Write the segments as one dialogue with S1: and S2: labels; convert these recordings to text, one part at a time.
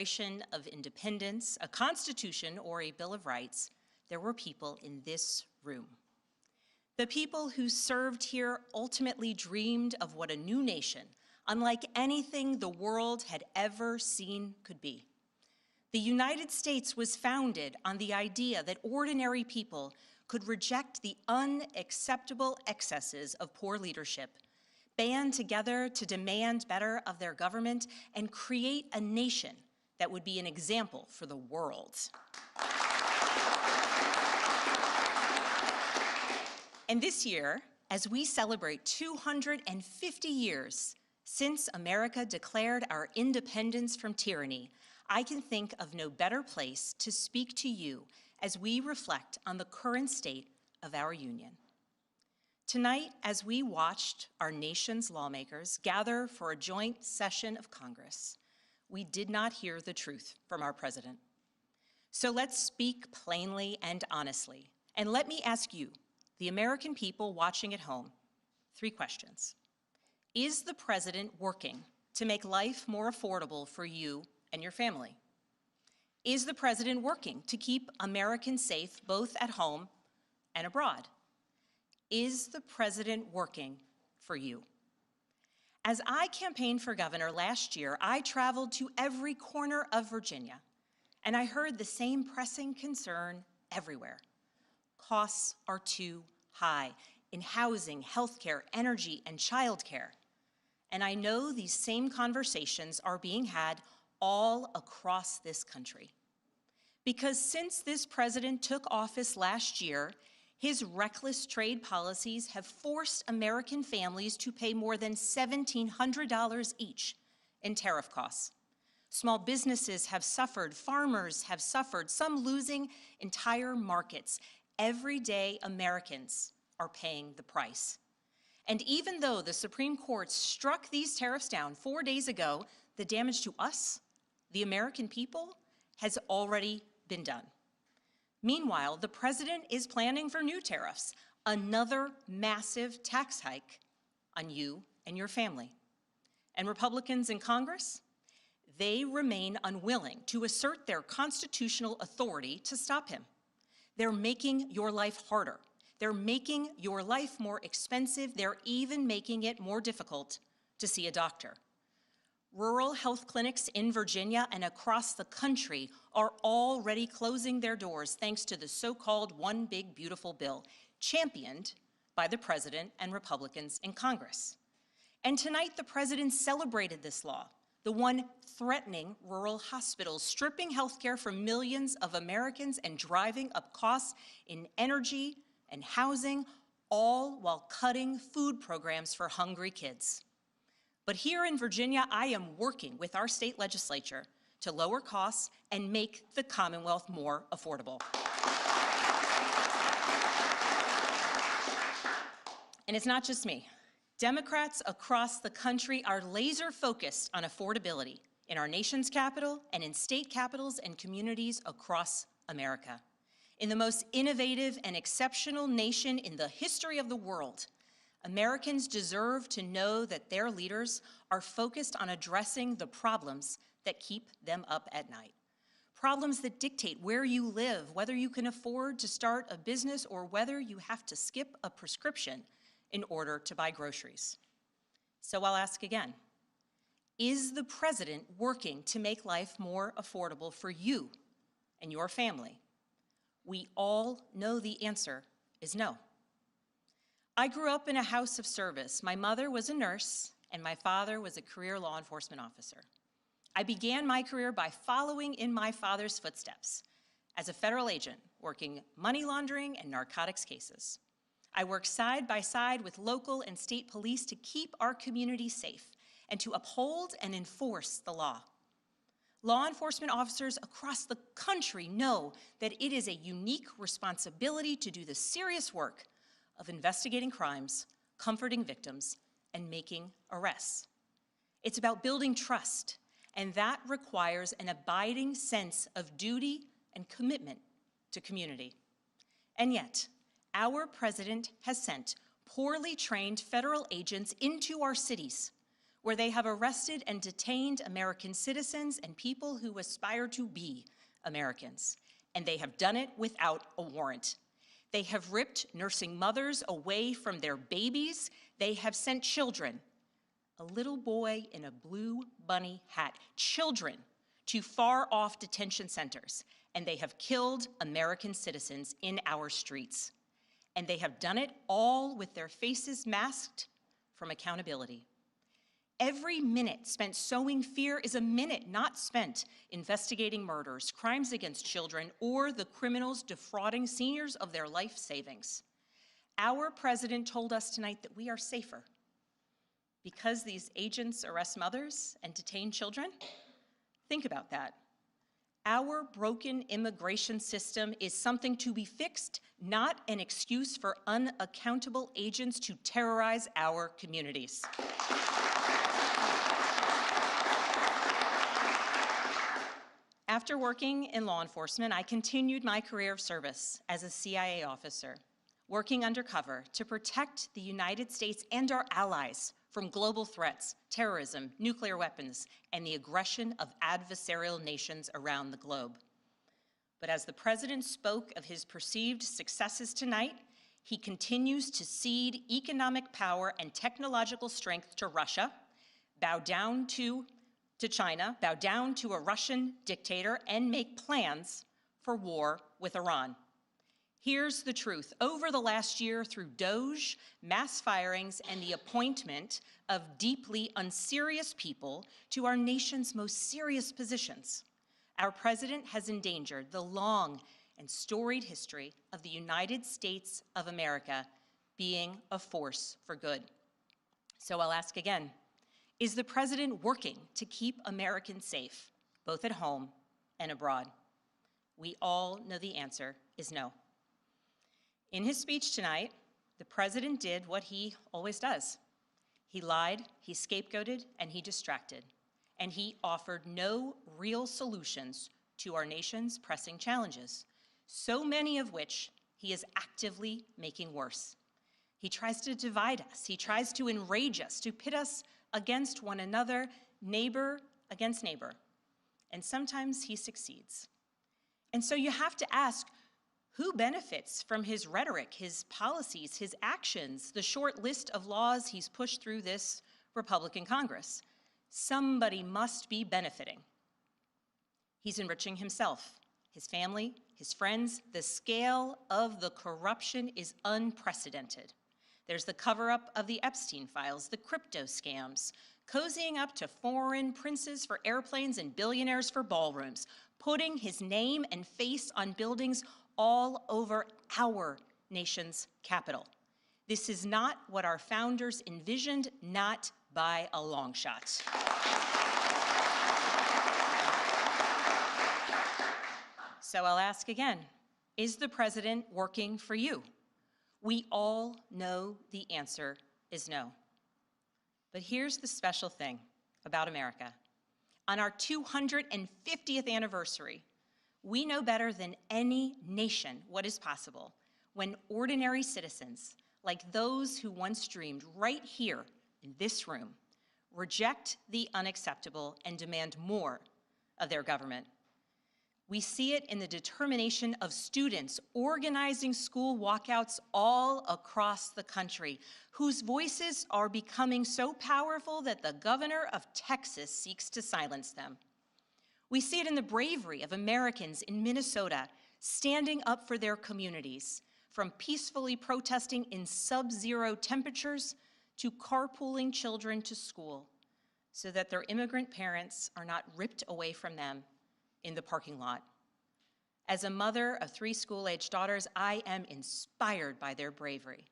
S1: Declaration of Independence, a Constitution, or a Bill of Rights, there were people in this room. The people who served here ultimately dreamed of what a new nation, unlike anything the world had ever seen, could be. The United States was founded on the idea that ordinary people could reject the unacceptable excesses of poor leadership, band together to demand better of their government, and create a nation that would be an example for the world. And this year, as we celebrate 250 years since America declared our independence from tyranny, I can think of no better place to speak to you as we reflect on the current state of our union. Tonight, as we watched our nation's lawmakers gather for a joint session of Congress, we did not hear the truth from our president. So let's speak plainly and honestly. And let me ask you, the American people watching at home, 3 questions. Is the president working to make life more affordable for you and your family? Is the president working to keep Americans safe both at home and abroad? Is the president working for you? As I campaigned for governor last year, I traveled to every corner of Virginia, and I heard the same pressing concern everywhere. Costs are too high in housing, healthcare, energy, and childcare. And I know these same conversations are being had all across this country. Because since this president took office last year, his reckless trade policies have forced American families to pay more than $1,700 each in tariff costs. Small businesses have suffered, farmers have suffered, some losing entire markets. Everyday Americans are paying the price. And even though the Supreme Court struck these tariffs down 4 days ago, the damage to us, the American people, has already been done. Meanwhile, the president is planning for new tariffs, another massive tax hike on you and your family. And Republicans in Congress, they remain unwilling to assert their constitutional authority to stop him. They're making your life harder. They're making your life more expensive. They're even making it more difficult to see a doctor. Rural health clinics in Virginia and across the country are already closing their doors thanks to the so-called One Big Beautiful Bill, championed by the president and Republicans in Congress. And tonight, the president celebrated this law, the one threatening rural hospitals, stripping healthcare from millions of Americans and driving up costs in energy and housing, all while cutting food programs for hungry kids. But here in Virginia, I am working with our state legislature to lower costs and make the Commonwealth more affordable. And it's not just me. Democrats across the country are laser focused on affordability in our nation's capital and in state capitals and communities across America. In the most innovative and exceptional nation in the history of the world, Americans deserve to know that their leaders are focused on addressing the problems that keep them up at night. Problems that dictate where you live, whether you can afford to start a business or whether you have to skip a prescription in order to buy groceries. So I'll ask again, is the president working to make life more affordable for you and your family? We all know the answer is no. I grew up in a house of service. My mother was a nurse, and my father was a career law enforcement officer. I began my career by following in my father's footsteps as a federal agent, working money laundering and narcotics cases. I worked side by side with local and state police to keep our community safe and to uphold and enforce the law. Law enforcement officers across the country know that it is a unique responsibility to do the serious work of investigating crimes, comforting victims, and making arrests. It's about building trust, and that requires an abiding sense of duty and commitment to community. And yet, our president has sent poorly trained federal agents into our cities where they have arrested and detained American citizens and people who aspire to be Americans. And they have done it without a warrant. They have ripped nursing mothers away from their babies. They have sent children, a little boy in a blue bunny hat, children to far-off detention centers, and they have killed American citizens in our streets. And they have done it all with their faces masked from accountability. Every minute spent sowing fear is a minute not spent investigating murders, crimes against children, or the criminals defrauding seniors of their life savings. Our president told us tonight that we are safer because these agents arrest mothers and detain children. Think about that. Our broken immigration system is something to be fixed, not an excuse for unaccountable agents to terrorize our communities. After working in law enforcement, I continued my career of service as a CIA officer, working undercover to protect the United States and our allies from global threats, terrorism, nuclear weapons, and the aggression of adversarial nations around the globe. But as the president spoke of his perceived successes tonight, he continues to cede economic power and technological strength to Russia, bow down to China, bow down to a Russian dictator, and make plans for war with Iran. Here's the truth. Over the last year, through DOGE, mass firings, and the appointment of deeply unserious people to our nation's most serious positions, our president has endangered the long and storied history of the United States of America being a force for good. So I'll ask again, is the president working to keep Americans safe, both at home and abroad? We all know the answer is no. In his speech tonight, the president did what he always does. He lied, he scapegoated, and he distracted. And he offered no real solutions to our nation's pressing challenges, so many of which he is actively making worse. He tries to divide us. He tries to enrage us, to pit us against one another, neighbor against neighbor. And sometimes he succeeds. And so you have to ask, who benefits from his rhetoric, his policies, his actions, the short list of laws he's pushed through this Republican Congress? Somebody must be benefiting. He's enriching himself, his family, his friends. The scale of the corruption is unprecedented. There's the cover-up of the Epstein files, the crypto scams, cozying up to foreign princes for airplanes and billionaires for ballrooms, putting his name and face on buildings all over our nation's capital. This is not what our founders envisioned, not by a long shot. So I'll ask again, is the president working for you? We all know the answer is no. But here's the special thing about America. On our 250th anniversary, we know better than any nation what is possible when ordinary citizens, like those who once dreamed right here in this room, reject the unacceptable and demand more of their government. We see it in the determination of students organizing school walkouts all across the country, whose voices are becoming so powerful that the governor of Texas seeks to silence them. We see it in the bravery of Americans in Minnesota standing up for their communities, from peacefully protesting in sub-zero temperatures to carpooling children to school so that their immigrant parents are not ripped away from them in the parking lot. As a mother of 3 school-aged daughters, I am inspired by their bravery,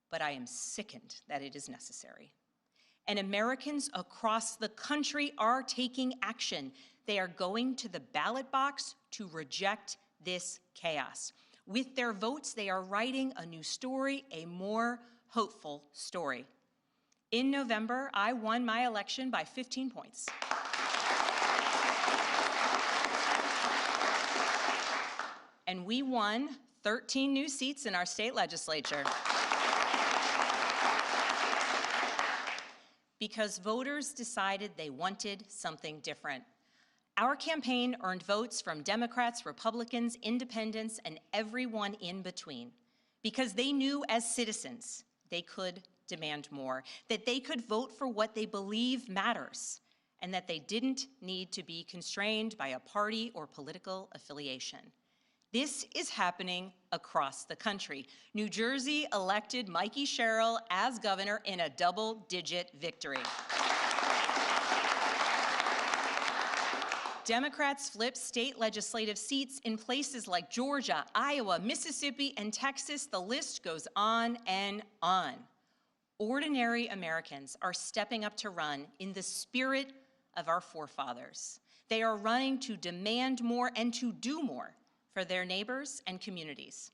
S1: but I am sickened that it is necessary. And Americans across the country are taking action. They are going to the ballot box to reject this chaos. With their votes, they are writing a new story, a more hopeful story. In November, I won my election by 15 points. And we won 13 new seats in our state legislature. because voters decided they wanted something different. Our campaign earned votes from Democrats, Republicans, independents, and everyone in between, because they knew as citizens they could demand more, that they could vote for what they believe matters, and that they didn't need to be constrained by a party or political affiliation. This is happening across the country. New Jersey elected Mikey Sherrill as governor in a double-digit victory. Democrats flipped state legislative seats in places like Georgia, Iowa, Mississippi, and Texas. The list goes on and on. Ordinary Americans are stepping up to run in the spirit of our forefathers. They are running to demand more and to do more for their neighbors and communities.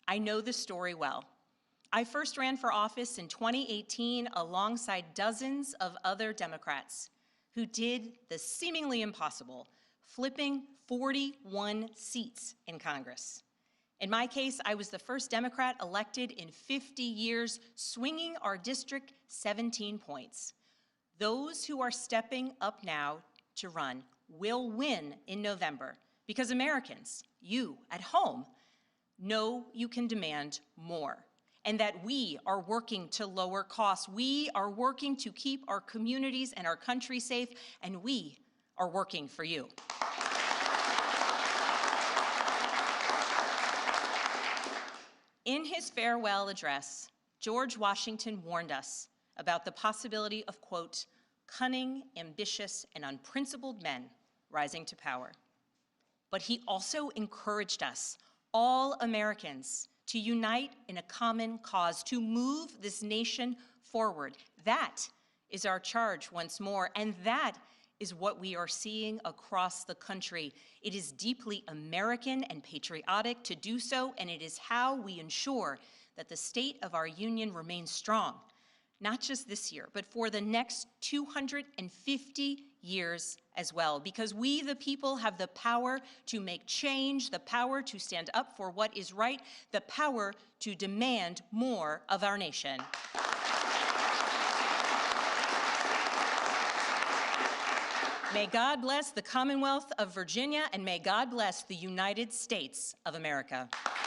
S1: I know the story well. I first ran for office in 2018 alongside dozens of other Democrats who did the seemingly impossible, flipping 41 seats in Congress. In my case, I was the first Democrat elected in 50 years, swinging our district 17 points. Those who are stepping up now to run will win in November because Americans, you at home, know you can demand more, and that we are working to lower costs. We are working to keep our communities and our country safe, and we are working for you. In his farewell address, George Washington warned us about the possibility of, quote, cunning, ambitious, and unprincipled men rising to power. But he also encouraged us, all Americans, to unite in a common cause, to move this nation forward. That is our charge once more, and that is what we are seeing across the country. It is deeply American and patriotic to do so, and it is how we ensure that the state of our union remains strong, not just this year, but for the next 250 years as well, because we, the people, have the power to make change, the power to stand up for what is right, the power to demand more of our nation. May God bless the Commonwealth of Virginia, and may God bless the United States of America.